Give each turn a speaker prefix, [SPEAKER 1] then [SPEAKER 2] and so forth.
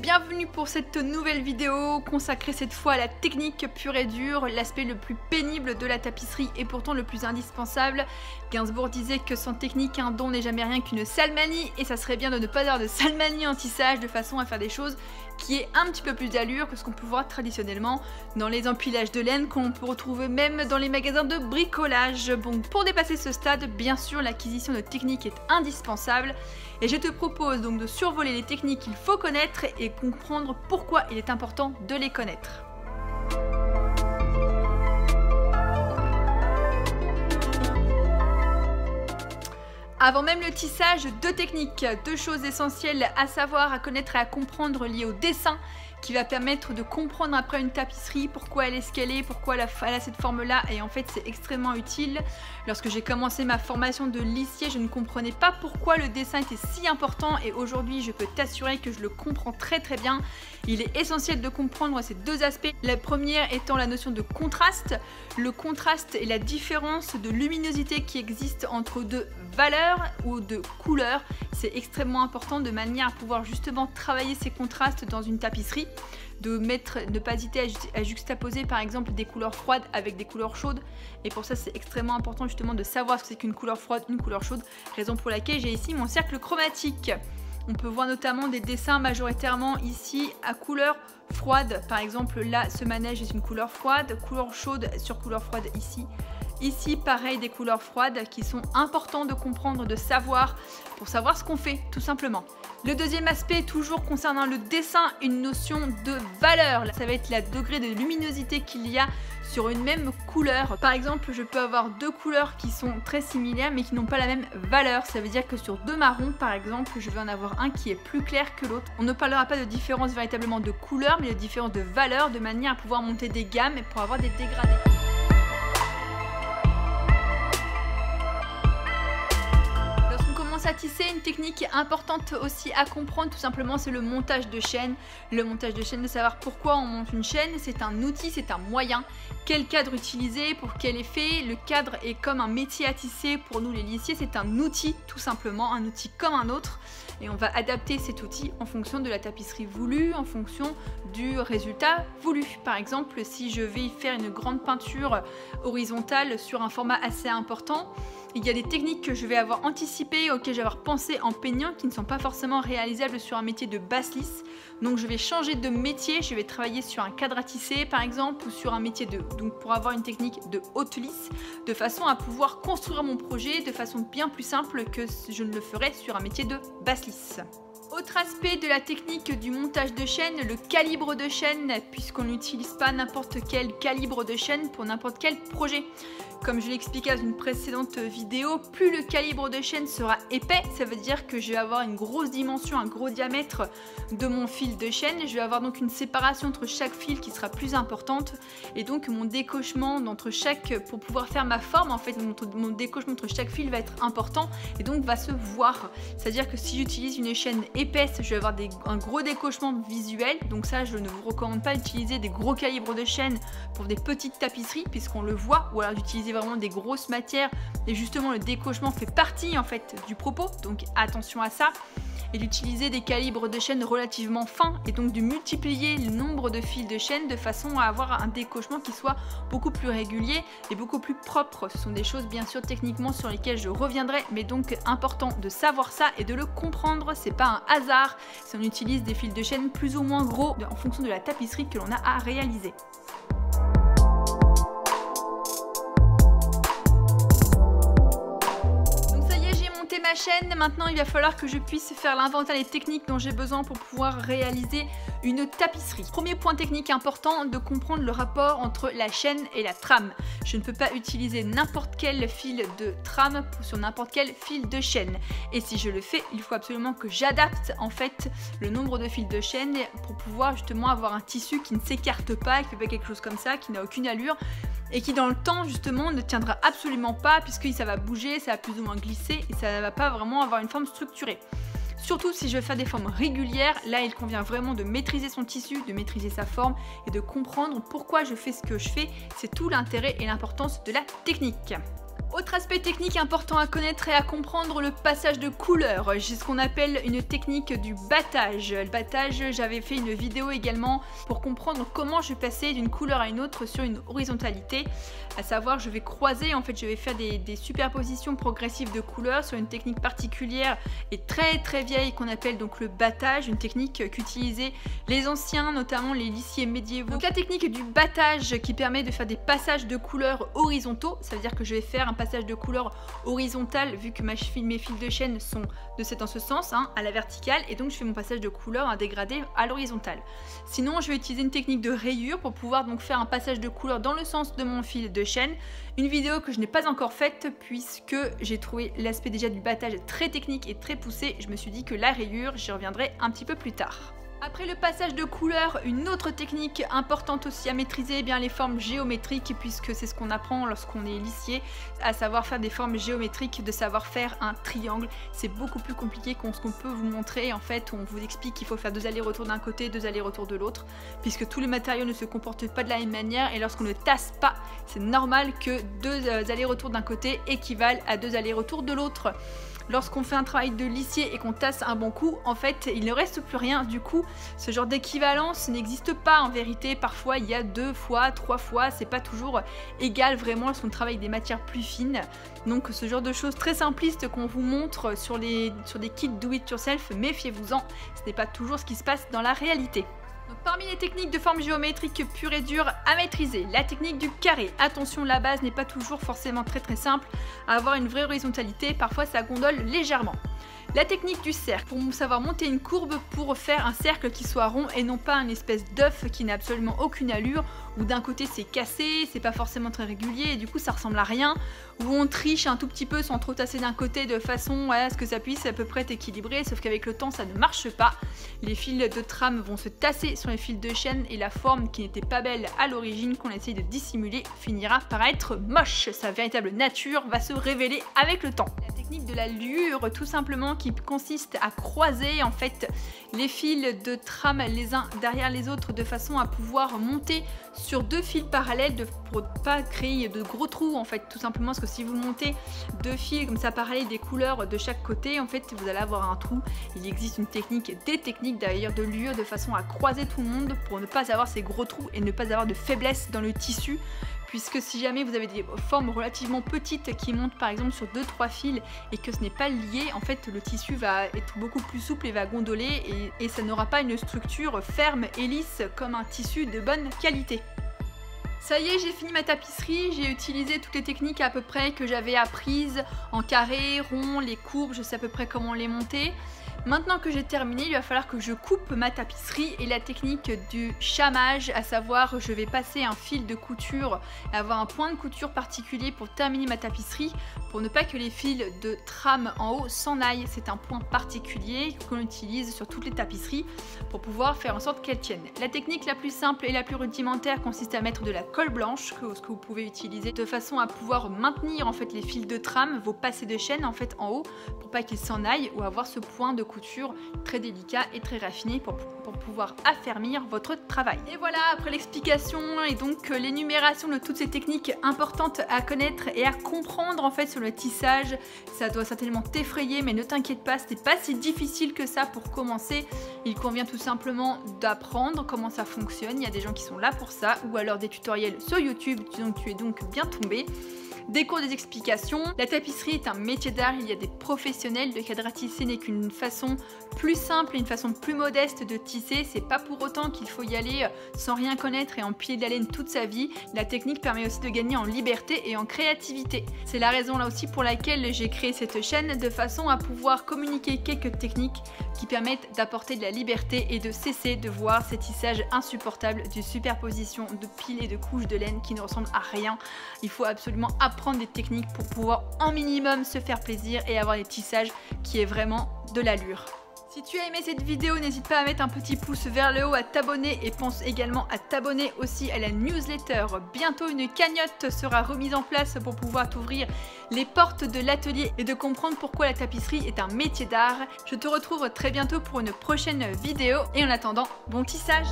[SPEAKER 1] bienvenue pour cette nouvelle vidéo consacrée cette fois à la technique pure et dure, l'aspect le plus pénible de la tapisserie et pourtant le plus indispensable. Gainsbourg disait que sans technique, un don n'est jamais rien qu'une sale manie, et ça serait bien de ne pas avoir de sale manie en tissage de façon à faire des choses qui aient un petit peu plus d'allure que ce qu'on peut voir traditionnellement dans les empilages de laine qu'on peut retrouver même dans les magasins de bricolage. Bon, pour dépasser ce stade, bien sûr, l'acquisition de techniques est indispensable. Et je te propose donc de survoler les techniques qu'il faut connaître et comprendre pourquoi il est important de les connaître. Avant même le tissage, deux techniques, deux choses essentielles à savoir, à connaître et à comprendre liées au dessin qui va permettre de comprendre après une tapisserie pourquoi elle est ce qu'elle est, pourquoi elle a cette forme-là, et en fait c'est extrêmement utile. Lorsque j'ai commencé ma formation de lissier, je ne comprenais pas pourquoi le dessin était si important, et aujourd'hui je peux t'assurer que je le comprends très bien. Il est essentiel de comprendre ces deux aspects. La première étant la notion de contraste. Le contraste est la différence de luminosité qui existe entre deux valeurs ou de couleurs. C'est extrêmement important de manière à pouvoir justement travailler ces contrastes dans une tapisserie, ne pas hésiter à juxtaposer par exemple des couleurs froides avec des couleurs chaudes, et pour ça c'est extrêmement important justement de savoir ce que c'est qu'une couleur froide, une couleur chaude, raison pour laquelle j'ai ici mon cercle chromatique. On peut voir notamment des dessins majoritairement ici à couleur froide, par exemple là ce manège est une couleur froide, couleur chaude sur couleur froide ici. Ici, pareil, des couleurs froides qui sont importants de comprendre, de savoir, pour savoir ce qu'on fait, tout simplement. Le deuxième aspect, toujours concernant le dessin, une notion de valeur. Là, ça va être le degré de luminosité qu'il y a sur une même couleur. Par exemple, je peux avoir deux couleurs qui sont très similaires, mais qui n'ont pas la même valeur. Ça veut dire que sur deux marrons, par exemple, je vais en avoir un qui est plus clair que l'autre. On ne parlera pas de différence véritablement de couleur, mais de différence de valeur, de manière à pouvoir monter des gammes et pour avoir des dégradés. À tisser, une technique importante aussi à comprendre tout simplement, c'est le montage de chaîne. Le montage de chaîne, de savoir pourquoi on monte une chaîne, c'est un outil, c'est un moyen. Quel cadre utiliser, pour quel effet? Le cadre est comme un métier à tisser pour nous les lissiers, c'est un outil tout simplement, un outil comme un autre, et on va adapter cet outil en fonction de la tapisserie voulue, en fonction du résultat voulu. Par exemple, si je vais faire une grande peinture horizontale sur un format assez important, il y a des techniques que je vais avoir anticipées, auxquelles je vais avoir pensé en peignant, qui ne sont pas forcément réalisables sur un métier de basse lisse. Donc je vais changer de métier, je vais travailler sur un cadre à tisser par exemple, ou sur un métier donc pour avoir une technique de haute lisse, de façon à pouvoir construire mon projet de façon bien plus simple que je ne le ferais sur un métier de basse lisse. Autre aspect de la technique du montage de chaîne, le calibre de chaîne, puisqu'on n'utilise pas n'importe quel calibre de chaîne pour n'importe quel projet. Comme je l'ai expliqué dans une précédente vidéo, plus le calibre de chaîne sera épais, ça veut dire que je vais avoir une grosse dimension, un gros diamètre de mon fil de chaîne. Je vais avoir donc une séparation entre chaque fil qui sera plus importante, et donc mon décochement entre chaque, pour pouvoir faire ma forme, en fait mon décochement entre chaque fil va être important et donc va se voir. C'est-à-dire que si j'utilise une chaîne épaisse, je vais avoir un gros décochement visuel, donc ça je ne vous recommande pas d'utiliser des gros calibres de chaîne pour des petites tapisseries puisqu'on le voit, ou alors d'utiliser vraiment des grosses matières, et justement le décochement fait partie en fait du propos, donc attention à ça, et d'utiliser des calibres de chaîne relativement fins et donc de multiplier le nombre de fils de chaîne de façon à avoir un décochement qui soit beaucoup plus régulier et beaucoup plus propre. Ce sont des choses bien sûr techniquement sur lesquelles je reviendrai, mais donc important de savoir ça et de le comprendre. C'est pas un hasard si on utilise des fils de chaîne plus ou moins gros en fonction de la tapisserie que l'on a à réaliser. Ma chaîne, maintenant il va falloir que je puisse faire l'inventaire des techniques dont j'ai besoin pour pouvoir réaliser une tapisserie. Premier point technique important, de comprendre le rapport entre la chaîne et la trame. Je ne peux pas utiliser n'importe quel fil de trame sur n'importe quel fil de chaîne, et si je le fais, il faut absolument que j'adapte en fait le nombre de fils de chaîne pour pouvoir justement avoir un tissu qui ne s'écarte pas, qui fait pas quelque chose comme ça, qui n'a aucune allure, et qui dans le temps justement ne tiendra absolument pas puisque ça va bouger, ça va plus ou moins glisser et ça ne va pas vraiment avoir une forme structurée. Surtout si je veux faire des formes régulières, là il convient vraiment de maîtriser son tissu, de maîtriser sa forme et de comprendre pourquoi je fais ce que je fais. C'est tout l'intérêt et l'importance de la technique. Autre aspect technique important à connaître et à comprendre, le passage de couleurs. J'ai ce qu'on appelle une technique du battage. Le battage, j'avais fait une vidéo également pour comprendre comment je passais d'une couleur à une autre sur une horizontalité. À savoir, je vais croiser, en fait je vais faire des superpositions progressives de couleurs sur une technique particulière et très vieille qu'on appelle donc le battage, une technique qu'utilisaient les anciens, notamment les lissiers médiévaux. Donc la technique du battage qui permet de faire des passages de couleurs horizontaux, ça veut dire que je vais faire un passage de couleur horizontale vu que mes fils de chaîne sont de en ce sens, à la verticale, et donc je fais mon passage de couleur à dégradé à l'horizontale. Sinon je vais utiliser une technique de rayure pour pouvoir donc faire un passage de couleur dans le sens de mon fil de chaîne. Une vidéo que je n'ai pas encore faite puisque j'ai trouvé l'aspect déjà du battage très technique et très poussé. Je me suis dit que la rayure, j'y reviendrai un petit peu plus tard. Après le passage de couleurs, une autre technique importante aussi à maîtriser, eh bien les formes géométriques, puisque c'est ce qu'on apprend lorsqu'on est lissier, à savoir faire des formes géométriques, de savoir faire un triangle. C'est beaucoup plus compliqué que ce qu'on peut vous montrer. En fait, on vous explique qu'il faut faire 2 allers-retours d'un côté, 2 allers-retours de l'autre, puisque tous les matériaux ne se comportent pas de la même manière, et lorsqu'on ne tasse pas, c'est normal que 2 allers-retours d'un côté équivalent à 2 allers-retours de l'autre. Lorsqu'on fait un travail de lissier et qu'on tasse un bon coup, en fait, il ne reste plus rien. Du coup, ce genre d'équivalence n'existe pas en vérité. Parfois, il y a 2 fois, 3 fois. C'est pas toujours égal vraiment lorsqu'on travaille des matières plus fines. Donc, ce genre de choses très simplistes qu'on vous montre sur des kits do it yourself, méfiez-vous-en. Ce n'est pas toujours ce qui se passe dans la réalité. Donc, parmi les techniques de forme géométrique pure et dure à maîtriser, la technique du carré. Attention, la base n'est pas toujours forcément très simple à avoir une vraie horizontalité, parfois ça gondole légèrement. La technique du cercle, pour savoir monter une courbe pour faire un cercle qui soit rond et non pas une espèce d'œuf qui n'a absolument aucune allure, où d'un côté c'est cassé, c'est pas forcément très régulier et du coup ça ressemble à rien, où on triche un tout petit peu sans trop tasser d'un côté de façon à ce que ça puisse à peu près être équilibré, sauf qu'avec le temps ça ne marche pas. Les fils de trame vont se tasser sur les fils de chaîne et la forme qui n'était pas belle à l'origine, qu'on essaye de dissimuler, finira par être moche. Sa véritable nature va se révéler avec le temps. La technique de la lueur, tout simplement, qui consiste à croiser en fait les fils de trame les uns derrière les autres de façon à pouvoir monter sur 2 fils parallèles pour ne pas créer de gros trous en fait, tout simplement parce que si vous montez 2 fils comme ça parallèles des couleurs de chaque côté, en fait vous allez avoir un trou. Il existe une technique, des techniques d'ailleurs de lueur de façon à croiser tout le monde pour ne pas avoir ces gros trous et ne pas avoir de faiblesse dans le tissu. Puisque si jamais vous avez des formes relativement petites qui montent par exemple sur 2-3 fils et que ce n'est pas lié, en fait le tissu va être beaucoup plus souple et va gondoler et ça n'aura pas une structure ferme et lisse comme un tissu de bonne qualité. Ça y est, j'ai fini ma tapisserie, j'ai utilisé toutes les techniques à peu près que j'avais apprises en carré, rond, les courbes, je sais à peu près comment les monter. Maintenant que j'ai terminé, il va falloir que je coupe ma tapisserie et la technique du chamage, à savoir je vais passer un fil de couture, avoir un point de couture particulier pour terminer ma tapisserie, pour ne pas que les fils de trame en haut s'en aillent. C'est un point particulier qu'on utilise sur toutes les tapisseries pour pouvoir faire en sorte qu'elles tiennent. La technique la plus simple et la plus rudimentaire consiste à mettre de la colle blanche, ce que vous pouvez utiliser de façon à pouvoir maintenir en fait les fils de trame, vos passés de chaîne en fait en haut, pour pas qu'ils s'en aillent, ou avoir ce point de couture très délicat et très raffiné pour pouvoir affermir votre travail. Et voilà, après l'explication et donc l'énumération de toutes ces techniques importantes à connaître et à comprendre en fait sur le tissage, ça doit certainement t'effrayer, mais ne t'inquiète pas, ce n'est pas si difficile que ça pour commencer. Il convient tout simplement d'apprendre comment ça fonctionne. Il y a des gens qui sont là pour ça, ou alors des tutoriels sur YouTube, donc tu es donc bien tombé. Des cours, des explications. La tapisserie est un métier d'art, il y a des professionnels. Le cadre à tisser n'est qu'une façon plus simple et une façon plus modeste de tisser. C'est pas pour autant qu'il faut y aller sans rien connaître et en pied de la laine toute sa vie. La technique permet aussi de gagner en liberté et en créativité. C'est la raison là aussi pour laquelle j'ai créé cette chaîne, de façon à pouvoir communiquer quelques techniques qui permettent d'apporter de la liberté et de cesser de voir ces tissages insupportables de superposition de piles et de couches de laine qui ne ressemblent à rien. Il faut absolument apprendre des techniques pour pouvoir en minimum se faire plaisir et avoir des tissages qui aient vraiment de l'allure. Si tu as aimé cette vidéo, n'hésite pas à mettre un petit pouce vers le haut, à t'abonner et pense également à t'abonner aussi à la newsletter. Bientôt une cagnotte sera remise en place pour pouvoir t'ouvrir les portes de l'atelier et de comprendre pourquoi la tapisserie est un métier d'art. Je te retrouve très bientôt pour une prochaine vidéo et en attendant, bon tissage!